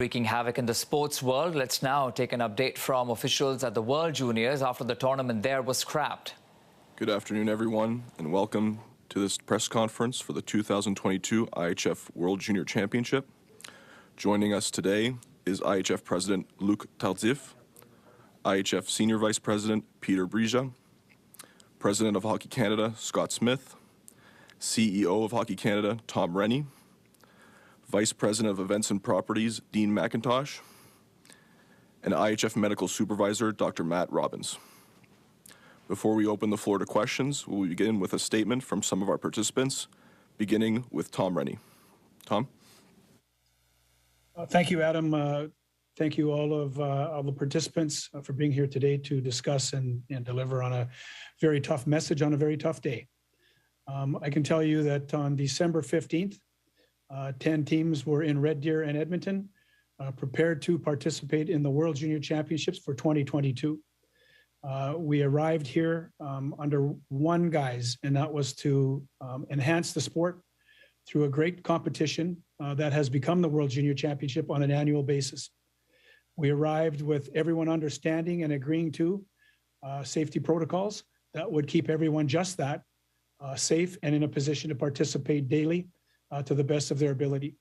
Wreaking havoc in the sports world. Let's now take an update from officials at the World Juniors after the tournament there was scrapped. Good afternoon, everyone, and welcome to this press conference for the 2022 IHF World Junior Championship. Joining us today is IHF President Luc Tardif, IHF Senior Vice President Peter Brija, President of Hockey Canada Scott Smith, CEO of Hockey Canada Tom Rennie, Vice President of Events and Properties, Dean McIntosh, and IHF Medical Supervisor, Dr. Matt Robbins. Before we open the floor to questions, we'll begin with a statement from some of our participants, beginning with Tom Rennie. Tom? Thank you, Adam. Thank you all of the participants for being here today to discuss and deliver on a very tough message on a very tough day. I can tell you that on December 15th, 10 teams were in Red Deer and Edmonton, prepared to participate in the World Junior Championships for 2022. We arrived here under one guise, and that was to enhance the sport through a great competition that has become the World Junior Championship on an annual basis. We arrived with everyone understanding and agreeing to safety protocols that would keep everyone just that safe and in a position to participate daily to the best of their ability.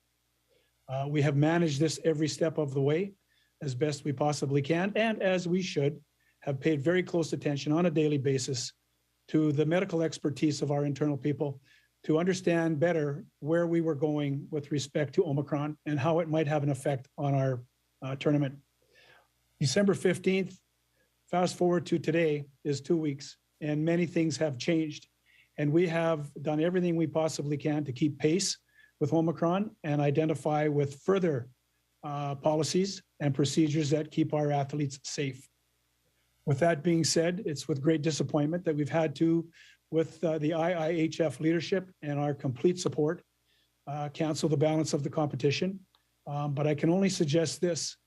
We have managed this every step of the way as best we possibly can, and as we should, have paid very close attention on a daily basis to the medical expertise of our internal people to understand better where we were going with respect to Omicron and how it might have an effect on our tournament. December 15th, fast forward to today, is 2 weeks, and many things have changed. And we have done everything we possibly can to keep pace with Omicron and identify with further policies and procedures that keep our athletes safe. With that being said, it's with great disappointment that we've had to, with the IIHF leadership and our complete support, cancel the balance of the competition. But I can only suggest this.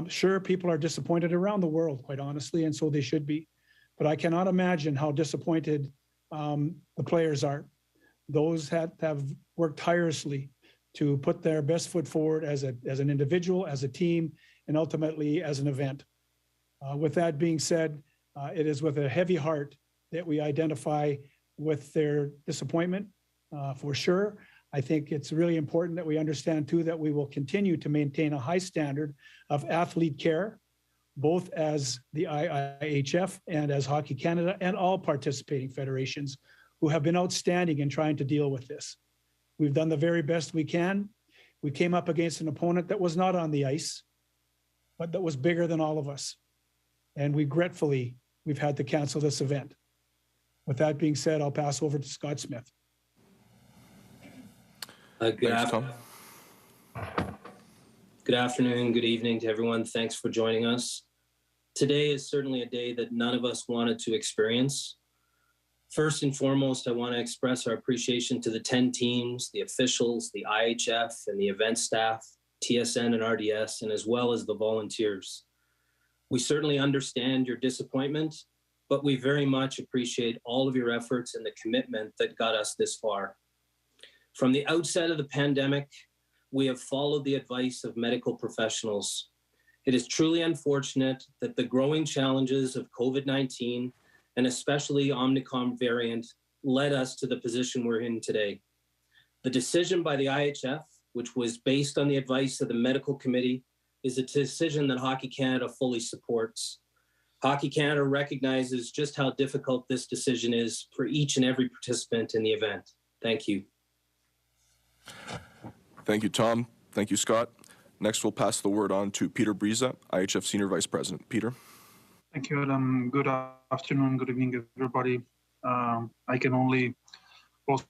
Sure, people are disappointed around the world, quite honestly, and so they should be. But I cannot imagine how disappointed the players are. Those that have worked tirelessly to put their best foot forward as an individual, as a team, and ultimately as an event. With that being said, it is with a heavy heart that we identify with their disappointment, for sure. I think it's really important that we understand too that we will continue to maintain a high standard of athlete care, both as the IIHF and as Hockey Canada and all participating federations who have been outstanding in trying to deal with this. We've done the very best we can. We came up against an opponent that was not on the ice, but that was bigger than all of us. And regretfully, we've had to cancel this event. With that being said, I'll pass over to Scott Smith. Good afternoon, good evening to everyone. Thanks for joining us. Today is certainly a day that none of us wanted to experience. First and foremost, I want to express our appreciation to the 10 teams, the officials, the IHF and the event staff, TSN and RDS, and as well as the volunteers. We certainly understand your disappointment, but we very much appreciate all of your efforts and the commitment that got us this far. From the outset of the pandemic, we have followed the advice of medical professionals. It is truly unfortunate that the growing challenges of COVID-19 and especially Omicron variant led us to the position we're in today. The decision by the IHF, which was based on the advice of the medical committee, is a decision that Hockey Canada fully supports. Hockey Canada recognizes just how difficult this decision is for each and every participant in the event. Thank you. Thank you, Tom. Thank you, Scott. Next, we'll pass the word on to Peter Brija, IHF Senior Vice President. Peter. Thank you, Adam. Good afternoon, good evening, everybody. I can only also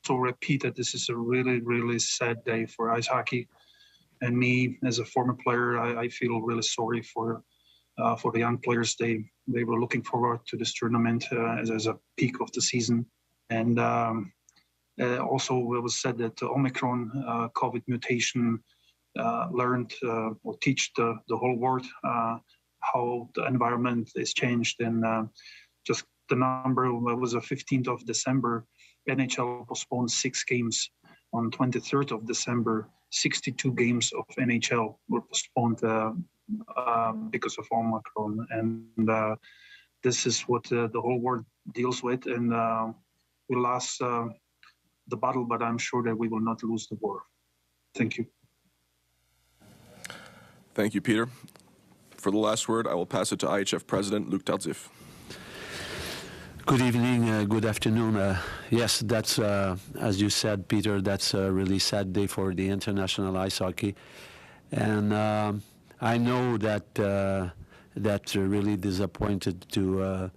repeat that this is a really, really sad day for ice hockey. And me, as a former player, I feel really sorry for the young players. They were looking forward to this tournament as a peak of the season. And also, it was said that the Omicron COVID mutation learned or teach the whole world how the environment is changed. And just the number was the 15th of December, NHL postponed 6 games. On 23rd of December, 62 games of NHL were postponed because of Omicron, and this is what the whole world deals with. And we lost the battle, but I'm sure that we will not lose the war. Thank you. Thank you, Peter. For the last word, I will pass it to IHF President Luc Tardif. Good evening, good afternoon. Yes, that's, as you said, Peter, that's a really sad day for the international ice hockey. And I know that that's really disappointed to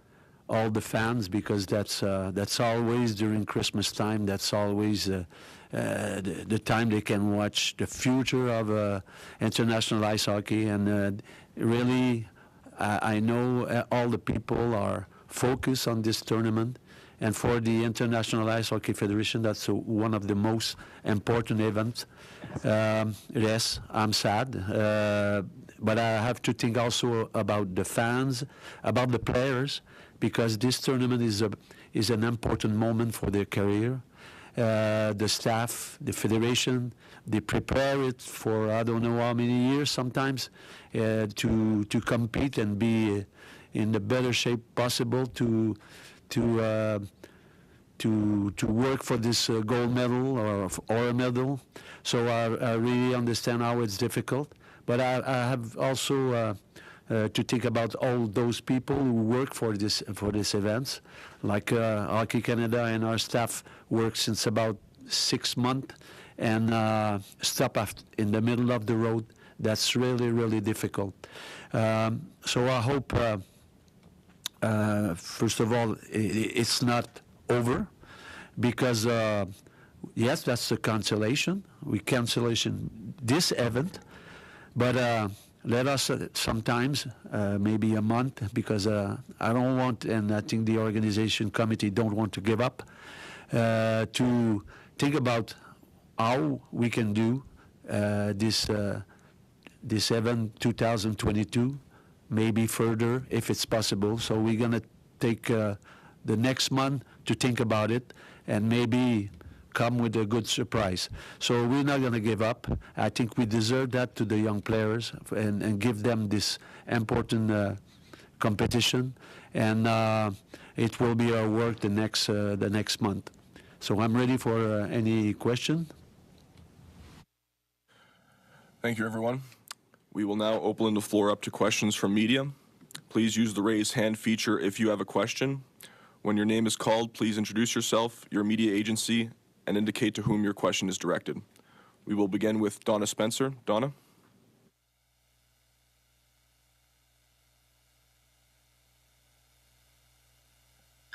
all the fans, because that's always during Christmas time, that's always the time they can watch the future of international ice hockey. And really, I know all the people are focused on this tournament, and for the International Ice Hockey Federation, that's one of the most important events. Yes, I'm sad, but I have to think also about the fans, about the players, because this tournament is an important moment for their career. The staff, the federation, they prepare it for I don't know how many years sometimes to compete and be in the better shape possible to work for this gold medal or a medal. So I really understand how it's difficult, but I have also to think about all those people who work for this events, like Hockey Canada and our staff work since about 6 months and stop in the middle of the road. That's really, really difficult. So I hope, first of all, it's not over, because yes, that's a cancellation. We cancellation this event, but let us sometimes, maybe a month, because I don't want, and I think the organization committee don't want to give up, to think about how we can do this event 2022, maybe further if it's possible. So we're gonna take the next month to think about it and maybe come with a good surprise. So we're not going to give up. I think we deserve that to the young players and give them this important competition. And it will be our work the next month. So I'm ready for any question. Thank you, everyone. We will now open the floor up to questions from media. Please use the raise hand feature if you have a question. When your name is called, please introduce yourself, your media agency, and indicate to whom your question is directed. We will begin with Donna Spencer. Donna?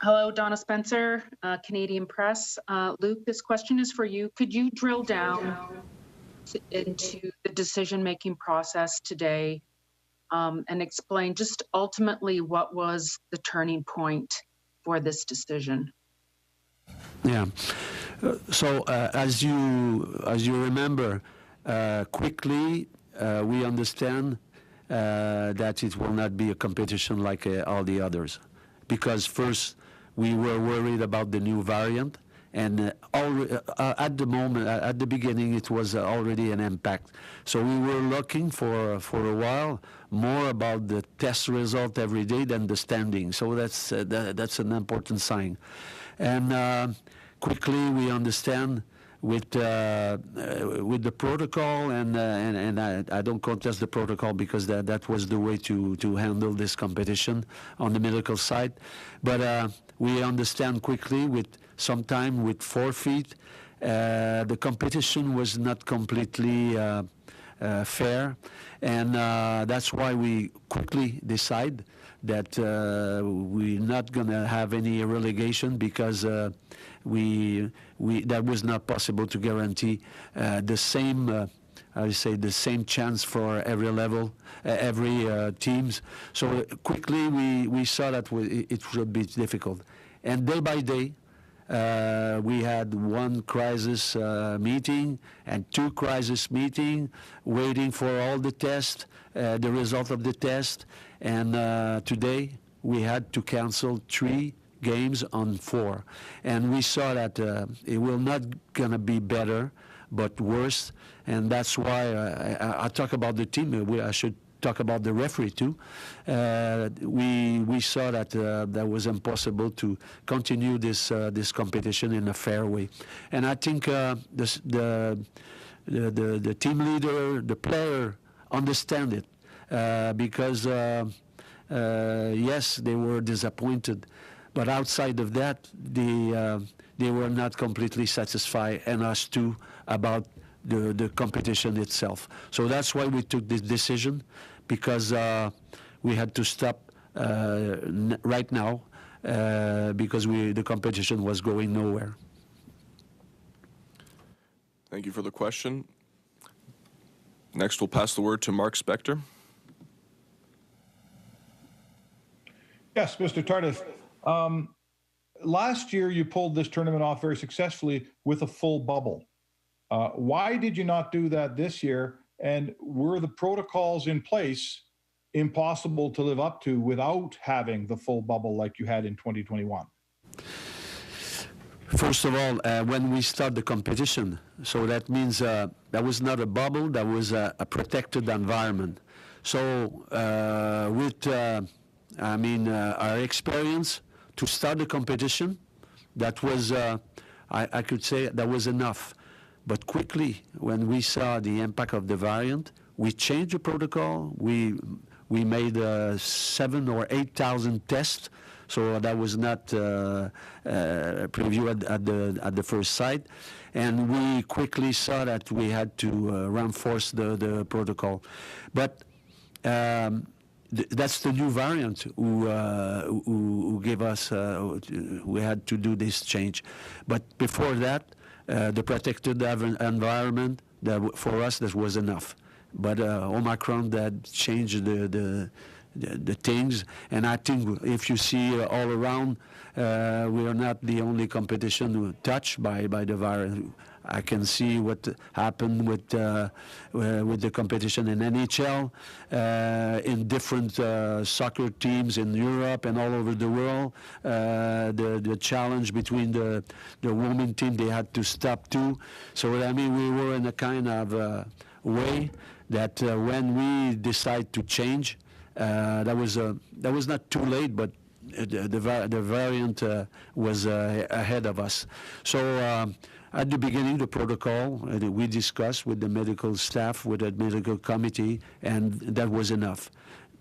Hello, Donna Spencer, Canadian Press. Luc, this question is for you. Could you drill down into the decision-making process today and explain just ultimately what was the turning point for this decision? Yeah. So as you remember, quickly we understand that it will not be a competition like all the others, because first we were worried about the new variant, and at the beginning it was already an impact. So we were looking for a while more about the test result every day than the standing. So that's an important sign, and quickly we understand with the protocol, and I don't contest the protocol, because that was the way to handle this competition on the medical side. But we understand quickly, with some time with 4 feet, the competition was not completely fair, and that's why we quickly decide that we're not going to have any relegation, because that was not possible to guarantee the same the same chance for every level, every teams. So quickly we saw that it would be difficult, and day by day we had one crisis meeting and 2 crisis meeting, waiting for all the tests, the result of the test, and today we had to cancel 3 games on 4, and we saw that it will not gonna be better, but worse. And that's why I talk about the team. I should talk about the referee too. We saw that that was impossible to continue this competition in a fair way. And I think the team leader, the player, understand it because yes, they were disappointed, but outside of that, they were not completely satisfied, and us too, about the competition itself. So that's why we took this decision, because we had to stop right now because the competition was going nowhere. Thank you for the question. Next, we'll pass the word to Mark Spector. Yes, Mr. Tardif. Last year, you pulled this tournament off very successfully with a full bubble. Why did you not do that this year? And were the protocols in place impossible to live up to without having the full bubble like you had in 2021? First of all, when we start the competition, so that means that was not a bubble, that was a protected environment. So with our experience to start the competition, that was, I could say that was enough. But quickly, when we saw the impact of the variant, we changed the protocol. We made 7,000 or 8,000 tests, so that was not previewed at the first sight. And we quickly saw that we had to reinforce the protocol. But that's the new variant who gave us, we had to do this change. But before that, the protected environment, for us, that was enough. But Omicron, that changed the things. And I think if you see all around, we are not the only competition touched by the virus. I can see what happened with the competition in NHL, in different soccer teams in Europe and all over the world. The challenge between the women team, they had to stop too. So I mean, we were in a kind of way that when we decide to change, that was not too late, but the variant was ahead of us. So. At the beginning, the protocol, we discussed with the medical staff, with the medical committee, and that was enough.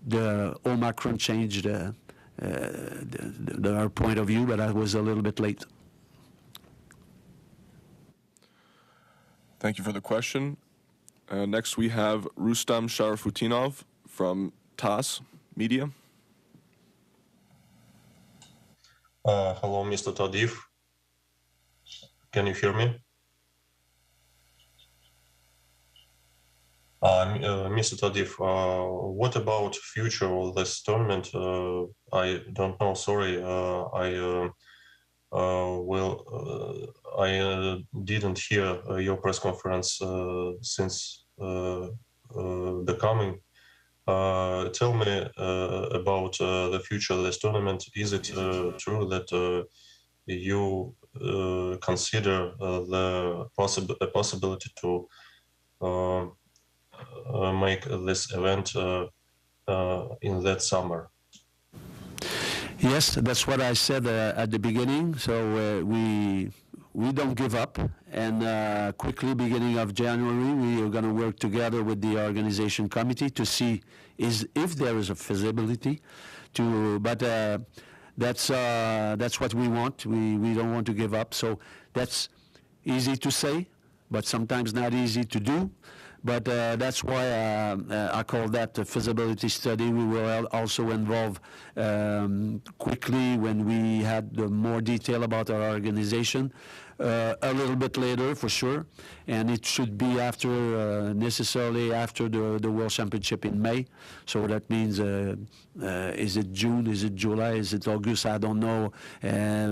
The Omicron changed our point of view, but I was a little bit late. Thank you for the question. Next, we have Rustam Sharafutinov from TASS Media. Hello, Mr. Tardif. Can you hear me? Mr. Tardif, what about future of this tournament? I don't know, sorry. I didn't hear your press conference since the coming. Tell me about the future of this tournament. Is it true that you consider the possibility to make this event in that summer? Yes, that's what I said at the beginning. So we don't give up, and quickly, beginning of January, we are going to work together with the organization committee to see if there is a feasibility to, but that's what we want. We don't want to give up. So that's easy to say, but sometimes not easy to do. But that's why I call that a feasibility study. We will also involve quickly when we had more detail about our organization, a little bit later for sure, and it should be necessarily after the World Championship in May. So that means, is it June, is it July, is it August? I don't know,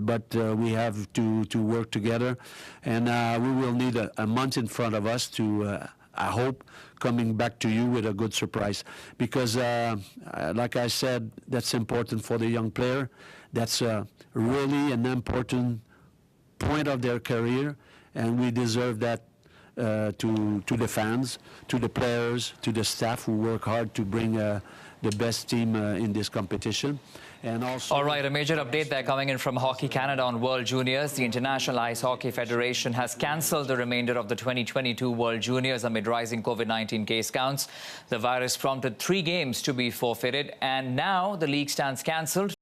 but we have to work together, and we will need a month in front of us to. I hope coming back to you with a good surprise, because like I said, that's important for the young player. That's really an important point of their career, and we deserve that to the fans, to the players, to the staff who work hard to bring the best team in this competition. And also, all right, a major update there coming in from Hockey Canada on World Juniors. The International Ice Hockey Federation has cancelled the remainder of the 2022 World Juniors amid rising COVID-19 case counts. The virus prompted 3 games to be forfeited, and now the league stands cancelled.